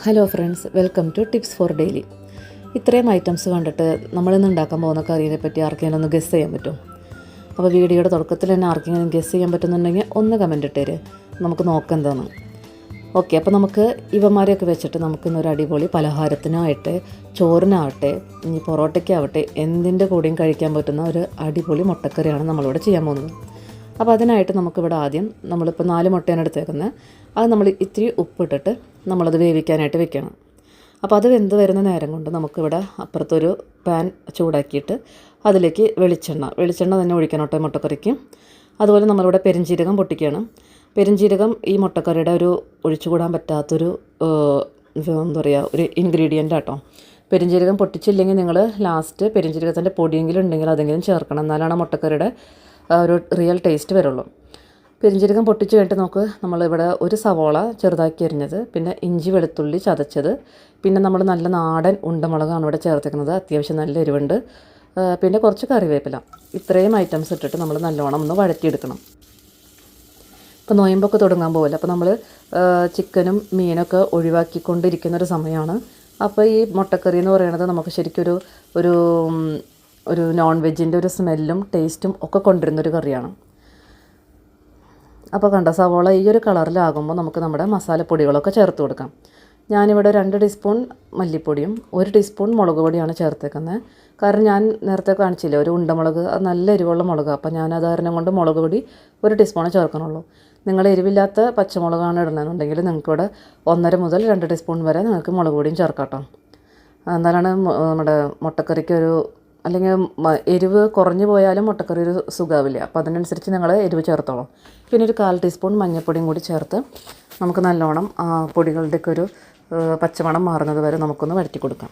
Hello friends, welcome to tips for daily. ഇത്രയും items കണ്ടിട്ട് നമ്മളിന്ന് ഉണ്ടാക്കാൻ പോകുന്ന കറീനെ പറ്റി ആർക്കെങ്കിലും ഒന്ന് ഗസ് ചെയ്യാൻ പറ്റും? അപ്പോൾ വീഡിയോയുടെ തുടക്കത്തിൽ തന്നെ ആർക്കെങ്കിലും ഗസ് ചെയ്യാൻ പറ്റുന്നുണ്ടെങ്കിൽ ഒന്ന് കമൻറ്റ് ഇട്ടേര്, നമുക്ക് നോക്കാം എന്താണ്. ഓക്കെ, അപ്പോൾ നമുക്ക് ഇവന്മാരെയൊക്കെ വെച്ചിട്ട് നമുക്കിന്നൊരു അടിപൊളി പലഹാരത്തിനാവട്ടെ, ചോറിനാവട്ടെ, ഇനി പൊറോട്ടയ്ക്കാവട്ടെ, എന്തിൻ്റെ കൂടെയും കഴിക്കാൻ പറ്റുന്ന ഒരു അടിപൊളി മുട്ടക്കറിയാണ് നമ്മളിവിടെ ചെയ്യാൻ പോകുന്നത്. അപ്പോൾ അതിനായിട്ട് നമുക്കിവിടെ ആദ്യം നമ്മളിപ്പോൾ 4 മുട്ടയാണ് എടുത്തേക്കുന്നത്. അത് നമ്മൾ ഇത്തിരി ഉപ്പിട്ടിട്ട് നമ്മളത് വേവിക്കാനായിട്ട് വെക്കണം. അപ്പോൾ അത് വെന്ത് വരുന്ന നേരം കൊണ്ട് നമുക്കിവിടെ അപ്പുറത്തൊരു പാൻ ചൂടാക്കിയിട്ട് അതിലേക്ക് വെളിച്ചെണ്ണ തന്നെ ഒഴിക്കണം കേട്ടോ മുട്ടക്കറിക്ക്. അതുപോലെ നമ്മളിവിടെ പെരുംജീരകം പൊട്ടിക്കുകയാണ്. പെരുംജീരകം ഈ മുട്ടക്കറിയുടെ ഒരു ഒഴിച്ചുകൂടാൻ പറ്റാത്തൊരു എന്താ പറയുക, ഒരു ഇൻഗ്രീഡിയൻ്റ് ആട്ടോ. പെരുംജീരകം പൊട്ടിച്ചില്ലെങ്കിൽ നിങ്ങൾ ലാസ്റ്റ് പെരുംജീരകത്തിൻ്റെ പൊടിയെങ്കിലും ഉണ്ടെങ്കിൽ അതെങ്കിലും ചേർക്കണം, എന്നാലാണ് മുട്ടക്കറിയുടെ ഒരു റിയൽ ടേസ്റ്റ് വരുള്ളൂ. പെരുംജീരകം പൊട്ടിച്ച് കഴിഞ്ഞിട്ട് നമ്മളിവിടെ ഒരു സവോള ചെറുതാക്കി അരിഞ്ഞത്, പിന്നെ ഇഞ്ചി വെളുത്തുള്ളി ചതച്ചത്, പിന്നെ നമ്മൾ നല്ല നാടൻ ഉണ്ടമുളകാണ് ഇവിടെ ചേർത്തേക്കുന്നത്. അത്യാവശ്യം നല്ല എരിവുണ്ട്. പിന്നെ കുറച്ച് കറിവേപ്പില. ഇത്രയും ഐറ്റംസ് ഇട്ടിട്ട് നമ്മൾ നല്ലോണം ഒന്ന് വഴറ്റിയെടുക്കണം. ഇപ്പോൾ നൊയമ്പൊക്കെ തുടങ്ങാൻ പോകില്ല, അപ്പോൾ നമ്മൾ ചിക്കനും മീനൊക്കെ ഒഴിവാക്കിക്കൊണ്ടിരിക്കുന്നൊരു സമയമാണ്. അപ്പോൾ ഈ മുട്ടക്കറി എന്ന് പറയുന്നത് നമുക്ക് ശരിക്കൊരു ഒരു നോൺ വെജിൻ്റെ ഒരു സ്മെല്ലും ടേസ്റ്റും ഒക്കെ കൊണ്ടുവരുന്നൊരു കറിയാണ്. അപ്പോൾ കണ്ട സവോള ഈ ഒരു കളറിലാകുമ്പോൾ നമുക്ക് നമ്മുടെ മസാലപ്പൊടികളൊക്കെ ചേർത്ത് കൊടുക്കാം. ഞാനിവിടെ 2 ടീസ്പൂൺ മല്ലിപ്പൊടിയും 1 ടീസ്പൂൺ മുളക് പൊടിയാണ് ചേർത്തേക്കുന്നത്. കാരണം ഞാൻ നേരത്തെ കാണിച്ചില്ലേ ഒരു ഉണ്ടമുളക്, അത് നല്ല എരിവുള്ള മുളക്. അപ്പോൾ ഞാൻ അത് കാരണം കൊണ്ട് മുളക് പൊടി 1 ടീസ്പൂണേ ചേർക്കണുള്ളൂ. നിങ്ങൾ എരിവില്ലാത്ത പച്ചമുളകാണ് ഇടുന്നതെന്നുണ്ടെങ്കിൽ നിങ്ങൾക്കിവിടെ 1.5 മുതൽ 2 ടീസ്പൂൺ വരെ നിങ്ങൾക്ക് മുളക് പൊടിയും ചേർക്കാം കേട്ടോ. എന്നാലാണ് നമ്മുടെ മുട്ടക്കറിക്കൊരു, അല്ലെങ്കിൽ എരിവ് കുറഞ്ഞു പോയാലും മുട്ടക്കറി ഒരു സുഖാവില്ല. അപ്പോൾ അതിനനുസരിച്ച് നിങ്ങൾ എരിവ് ചേർത്തോളൂ. പിന്നെ ഒരു 1/4 ടീസ്പൂൺ മഞ്ഞൾപ്പൊടിയും കൂടി ചേർത്ത് നമുക്ക് നല്ലോണം പൊടികളുടെയൊക്കെ ഒരു പച്ചമണം മാറുന്നത് വരെ നമുക്കൊന്ന് വഴറ്റി കൊടുക്കാം.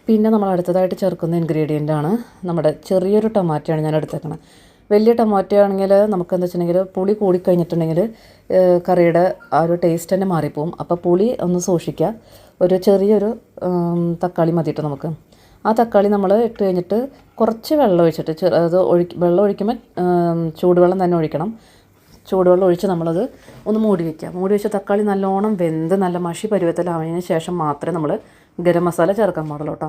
പിന്നെ നമ്മൾ അടുത്തതായിട്ട് ചേർക്കുന്ന ഇൻഗ്രീഡിയൻ്റാണ് നമ്മുടെ ചെറിയൊരു ടൊമാറ്റോയാണ് ഞാൻ എടുത്തേക്കുന്നത്. വലിയ ടൊമാറ്റോ ആണെങ്കിൽ നമുക്ക് എന്താ വെച്ചിട്ടുണ്ടെങ്കിൽ പുളി കൂടിക്കഴിഞ്ഞിട്ടുണ്ടെങ്കിൽ കറിയുടെ ആ ഒരു ടേസ്റ്റ് തന്നെ മാറിപ്പോവും. അപ്പോൾ പുളി ഒന്ന് സൂക്ഷിക്കുക. ഒരു ചെറിയൊരു തക്കാളി മതിയിട്ട് നമുക്ക്. ആ തക്കാളി നമ്മൾ ഇട്ട് കഴിഞ്ഞിട്ട് കുറച്ച് വെള്ളം ഒഴിച്ചിട്ട് വെള്ളം ഒഴിക്കുമ്പോൾ ചൂടുവെള്ളം തന്നെ ഒഴിക്കണം. ചൂടുവെള്ളം ഒഴിച്ച് നമ്മളത് ഒന്ന് മൂടി വയ്ക്കുക. മൂടി വെച്ച് തക്കാളി നല്ലോണം വെന്ത് നല്ല മഷി പരുവത്തിലാവുന്നതിന് ശേഷം മാത്രമേ നമ്മൾ ഗരം മസാല ചേർക്കാൻ പാടുള്ളൂ കേട്ടോ.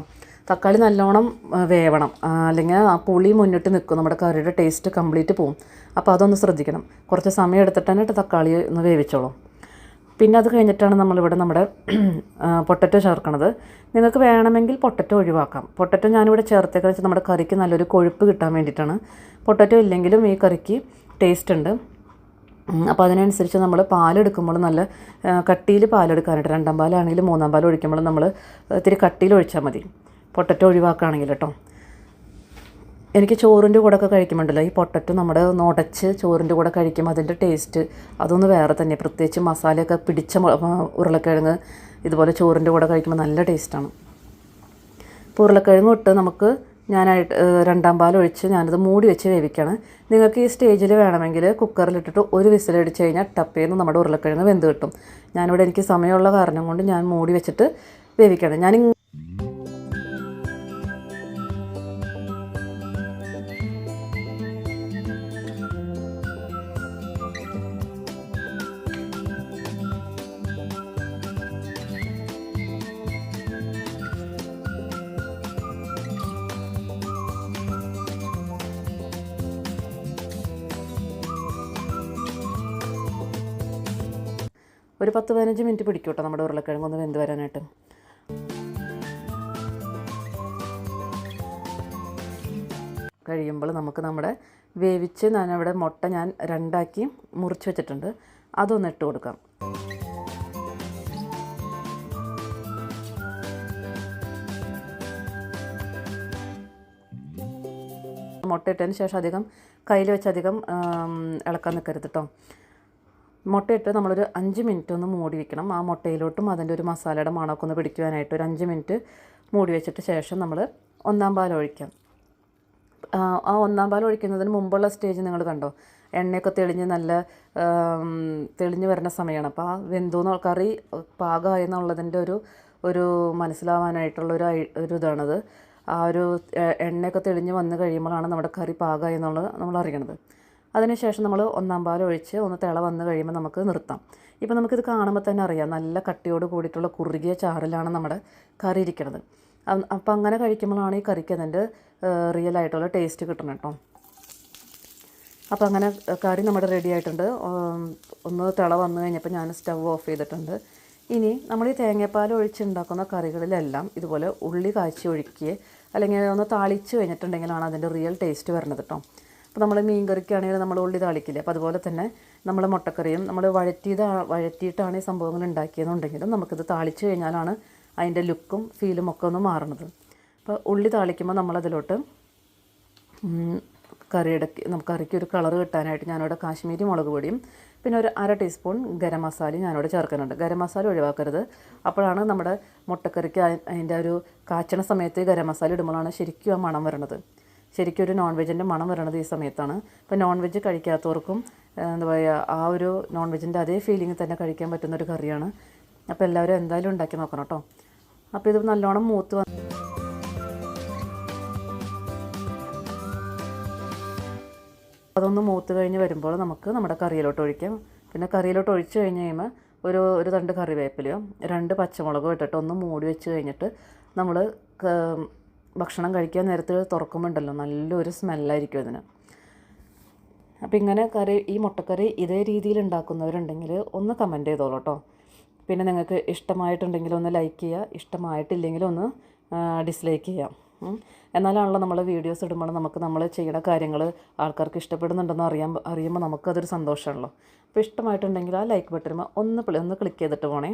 തക്കാളി നല്ലോണം വേവണം, അല്ലെങ്കിൽ ആ പുളി മുന്നിട്ട് നിൽക്കും, നമ്മുടെ കറിയുടെ ടേസ്റ്റ് കംപ്ലീറ്റ് പോവും. അപ്പോൾ അതൊന്ന് ശ്രദ്ധിക്കണം. കുറച്ച് സമയം എടുത്തിട്ട് തന്നെ തക്കാളി ഒന്ന് വേവിച്ചോളൂ. പിന്നെ അത് കഴിഞ്ഞിട്ടാണ് നമ്മളിവിടെ നമ്മുടെ പൊട്ടറ്റോ ചേർക്കണത്. നിങ്ങൾക്ക് വേണമെങ്കിൽ പൊട്ടറ്റോ ഒഴിവാക്കാം. പൊട്ടറ്റോ ഞാനിവിടെ ചേർത്തേക്കെന്ന് വെച്ചാൽ നമ്മുടെ കറിക്ക് നല്ലൊരു കൊഴുപ്പ് കിട്ടാൻ വേണ്ടിയിട്ടാണ്. പൊട്ടറ്റോ ഇല്ലെങ്കിലും ഈ കറിക്ക് ടേസ്റ്റ് ഉണ്ട്. അപ്പോൾ അതിനനുസരിച്ച് നമ്മൾ പാലെടുക്കുമ്പോൾ നല്ല കട്ടിയിൽ പാലെടുക്കാനായിട്ട് 2-ാം പാലാണെങ്കിലും 3-ാം പാൽ ഒഴിക്കുമ്പോൾ നമ്മൾ ഇത്തിരി കട്ടിയിൽ ഒഴിച്ചാൽ മതി, പൊട്ടറ്റോ ഒഴിവാക്കുകയാണെങ്കിൽ കേട്ടോ. എനിക്ക് ചോറിൻ്റെ കൂടെ ഒക്കെ കഴിക്കുമ്പോണ്ടല്ലോ ഈ പൊട്ടറ്റോ നമ്മുടെ ഉടച്ച് ചോറിൻ്റെ കൂടെ കഴിക്കുമ്പോൾ അതിൻ്റെ ടേസ്റ്റ് അതൊന്ന് വേറെ തന്നെ. പ്രത്യേകിച്ച് മസാലയൊക്കെ പിടിച്ച ഉരുളക്കിഴങ്ങ് ഇതുപോലെ ചോറിൻ്റെ കൂടെ കഴിക്കുമ്പോൾ നല്ല ടേസ്റ്റാണ്. ഇപ്പോൾ ഉരുളക്കിഴങ്ങ് ഇട്ട് നമുക്ക് ഞാനായിട്ട് 2-ാം പാൽ ഒഴിച്ച് ഞാനത് മൂടി വെച്ച് വേവിക്കുകയാണ്. നിങ്ങൾക്ക് ഈ സ്റ്റേജിൽ വേണമെങ്കിൽ കുക്കറിലിട്ടിട്ട് ഒരു വിസിലടിച്ച് കഴിഞ്ഞാൽ ടപ്പേന്ന് നമ്മുടെ ഉരുളക്കിഴങ്ങ് വെന്ത് കിട്ടും. ഞാനിവിടെ എനിക്ക് സമയമുള്ള കാരണം കൊണ്ട് ഞാൻ മൂടി വെച്ചിട്ട് വേവിക്കുകയാണ്. ഒരു 10-15 മിനിറ്റ് പിടിക്കും കേട്ടോ നമ്മുടെ ഉരുളക്കിഴങ്ങ് ഒന്ന് വെന്ത് വരാനായിട്ട്. കഴിയുമ്പോൾ നമുക്ക് നമ്മുടെ വേവിച്ച് ഞാനവിടെ മുട്ട ഞാൻ 2ആക്കി മുറിച്ച് വെച്ചിട്ടുണ്ട്, അതൊന്ന് ഇട്ട് കൊടുക്കാം. മുട്ട ഇട്ടതിന് ശേഷം അധികം കയ്യിൽ വെച്ച് അധികം ഇളക്കാൻ നിൽക്കരുത് കേട്ടോ. മുട്ടയിട്ട് നമ്മളൊരു 5 മിനിറ്റ് ഒന്ന് മൂടി വയ്ക്കണം. ആ മുട്ടയിലോട്ടും അതിൻ്റെ ഒരു മസാലയുടെ മണമൊക്കെ ഒന്ന് പിടിക്കുവാനായിട്ട് ഒരു 5 മിനിറ്റ് മൂടി വെച്ചിട്ട് ശേഷം നമ്മൾ 1-ാം പാൽ ഒഴിക്കാം. ആ 1-ാം പാൽ ഒഴിക്കുന്നതിന് മുമ്പുള്ള സ്റ്റേജ് നിങ്ങൾ കണ്ടോ, എണ്ണയൊക്കെ തെളിഞ്ഞ് നല്ല തെളിഞ്ഞ് വരുന്ന സമയമാണ്. അപ്പോൾ ആ വെന്തോന്ന് കറി പാകമായെന്നുള്ളതിൻ്റെ ഒരു മനസ്സിലാവാനായിട്ടുള്ളൊരു ഇതാണത്. ആ ഒരു എണ്ണയൊക്കെ തെളിഞ്ഞ് വന്ന് കഴിയുമ്പോഴാണ് നമ്മുടെ കറി പാകമായി എന്നുള്ളത് നമ്മൾ അറിയണത്. അതിനുശേഷം നമ്മൾ ഒന്നാം പാൽ ഒഴിച്ച് ഒന്ന് തിള വന്ന് കഴിയുമ്പോൾ നമുക്ക് നിർത്താം. ഇപ്പോൾ നമുക്കിത് കാണുമ്പോൾ തന്നെ അറിയാം നല്ല കട്ടിയോട് കൂടിയിട്ടുള്ള കുറുകിയ ചാറിലാണ് നമ്മുടെ കറി ഇരിക്കുന്നത്. അപ്പോൾ അങ്ങനെ കഴിക്കുമ്പോഴാണ് ഈ കറിക്ക് അതിൻ്റെ റിയലായിട്ടുള്ള ടേസ്റ്റ് കിട്ടണം കേട്ടോ. അപ്പോൾ അങ്ങനെ കറി നമ്മുടെ റെഡി ആയിട്ടുണ്ട്. ഒന്ന് തിള വന്നു കഴിഞ്ഞപ്പോൾ ഞാൻ സ്റ്റവ് ഓഫ് ചെയ്തിട്ടുണ്ട്. ഇനി നമ്മൾ ഈ തേങ്ങാപ്പാൽ ഒഴിച്ചുണ്ടാക്കുന്ന കറികളിലെല്ലാം ഇതുപോലെ ഉള്ളി കാച്ചി ഒഴിക്കുക അല്ലെങ്കിൽ ഒന്ന് താളിച്ച് കഴിഞ്ഞിട്ടുണ്ടെങ്കിലാണ് അതിൻ്റെ റിയൽ ടേസ്റ്റ് വരുന്നത് കേട്ടോ. അപ്പോൾ നമ്മൾ മീൻ കറിക്കാണെങ്കിൽ നമ്മൾ ഉള്ളി താളിക്കില്ലേ, അപ്പോൾ അതുപോലെ തന്നെ നമ്മൾ മുട്ടക്കറിയും നമ്മൾ വഴറ്റിയിട്ടാണ് ഈ സംഭവങ്ങൾ ഉണ്ടാക്കിയതെന്നുണ്ടെങ്കിലും നമുക്കിത് താളിച്ച് കഴിഞ്ഞാലാണ് അതിൻ്റെ ലുക്കും ഫീലും ഒക്കെ ഒന്ന് മാറുന്നത്. അപ്പോൾ ഉള്ളി താളിക്കുമ്പോൾ നമ്മളതിലോട്ട് നമുക്ക് കറിക്ക് ഒരു കളറ് കിട്ടാനായിട്ട് ഞാനിവിടെ കാശ്മീരി മുളക് പൊടിയും പിന്നെ ഒരു 1/2 ടീസ്പൂൺ ഗരം മസാലയും ഞാനിവിടെ ചേർക്കുന്നുണ്ട്. ഗരം മസാല ഒഴിവാക്കരുത്. അപ്പോഴാണ് നമ്മുടെ മുട്ടക്കറിക്ക് അതിൻ്റെ ഒരു കാച്ചണ സമയത്ത് ഗരം മസാല ഇടുമ്പോഴാണ് ശരിക്കും ആ മണം വരണത്. ശരിക്കും ഒരു നോൺ വെജിൻ്റെ മണം വരണത് ഈ സമയത്താണ്. ഇപ്പോൾ നോൺ വെജ് കഴിക്കാത്തവർക്കും എന്താ പറയുക, ആ ഒരു നോൺ വെജിൻ്റെ അതേ ഫീലിംഗ് തന്നെ കഴിക്കാൻ പറ്റുന്നൊരു കറിയാണ്. അപ്പോൾ എല്ലാവരും എന്തായാലും ഉണ്ടാക്കി നോക്കണം കേട്ടോ. അപ്പോൾ ഇത് നല്ലോണം മൂത്ത് അതൊന്ന് മൂത്ത് കഴിഞ്ഞ് വരുമ്പോൾ നമുക്ക് നമ്മുടെ കറിയിലോട്ട് ഒഴിക്കാം. പിന്നെ കറിയിലോട്ട് ഒഴിച്ച് കഴിഞ്ഞ് കഴിയുമ്പോൾ ഒരു തണ്ട് കറിവേപ്പിലയോ 2 പച്ചമുളകോ ഇട്ടിട്ട് ഒന്ന് മൂടി വെച്ച് കഴിഞ്ഞിട്ട് നമ്മൾ ഭക്ഷണം കഴിക്കാൻ നേരത്ത് തുറക്കുമ്പോൾ ഉണ്ടല്ലോ നല്ലൊരു സ്മെല്ലായിരിക്കും അതിന്. അപ്പോൾ ഇങ്ങനെ ഈ മുട്ടക്കറി ഇതേ രീതിയിൽ ഉണ്ടാക്കുന്നവരുണ്ടെങ്കിൽ ഒന്ന് കമൻറ്റ് ചെയ്തോളൂ കേട്ടോ. പിന്നെ നിങ്ങൾക്ക് ഇഷ്ടമായിട്ടുണ്ടെങ്കിൽ ഒന്ന് ലൈക്ക് ചെയ്യുക, ഇഷ്ടമായിട്ടില്ലെങ്കിൽ ഒന്ന് ഡിസ്ലൈക്ക് ചെയ്യാം. എന്നാലാണല്ലോ നമ്മൾ വീഡിയോസ് ഇടുമ്പോൾ നമ്മൾ ചെയ്യുന്ന കാര്യങ്ങൾ ആൾക്കാർക്ക് ഇഷ്ടപ്പെടുന്നുണ്ടെന്ന് അറിയുമ്പോൾ നമുക്കതൊരു സന്തോഷമാണല്ലോ. അപ്പോൾ ഇഷ്ടമായിട്ടുണ്ടെങ്കിൽ ആ ലൈക്ക് ബട്ടൺ ഒന്ന് ക്ലിക്ക് ചെയ്തിട്ട് പോണേ.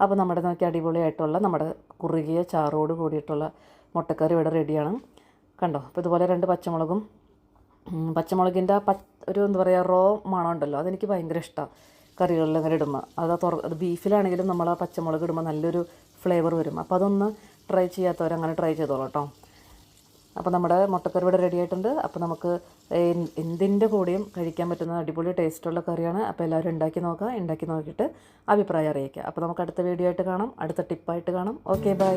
അപ്പോൾ നമ്മുടെ നോക്കി അടിപൊളിയായിട്ടുള്ള നമ്മുടെ കുറുകിയ ചാറോട് കൂടിയിട്ടുള്ള മുട്ടക്കറി ഇവിടെ റെഡിയാണ് കണ്ടോ. അപ്പോൾ ഇതുപോലെ 2 പച്ചമുളകിൻ്റെ ഒരു എന്താ പറയുക റോ മണം ഉണ്ടല്ലോ, അതെനിക്ക് ഭയങ്കര ഇഷ്ടമാണ് കറികളിൽ അങ്ങനെ ഇടുമ്പോൾ. അത് ബീഫിലാണെങ്കിലും നമ്മൾ ആ പച്ചമുളക് ഇടുമ്പോൾ നല്ലൊരു ഫ്ലേവർ വരും. അപ്പോൾ അതൊന്ന് ട്രൈ ചെയ്യാത്തവരങ്ങനെ ട്രൈ ചെയ്തോളൂ കേട്ടോ. അപ്പോൾ നമ്മുടെ മുട്ടക്കറി ഇവിടെ റെഡി ആയിട്ടുണ്ട്. അപ്പോൾ നമുക്ക് എന്തിൻ്റെ കൂടെയും കഴിക്കാൻ പറ്റുന്ന അടിപൊളി ടേസ്റ്റുള്ള കറിയാണ്. അപ്പോൾ എല്ലാവരും ഉണ്ടാക്കി നോക്കിയിട്ട് അഭിപ്രായം അറിയിക്കുക. അപ്പോൾ നമുക്ക് അടുത്ത വീഡിയോ ആയിട്ട് കാണാം, അടുത്ത ടിപ്പായിട്ട് കാണാം. Okay, by.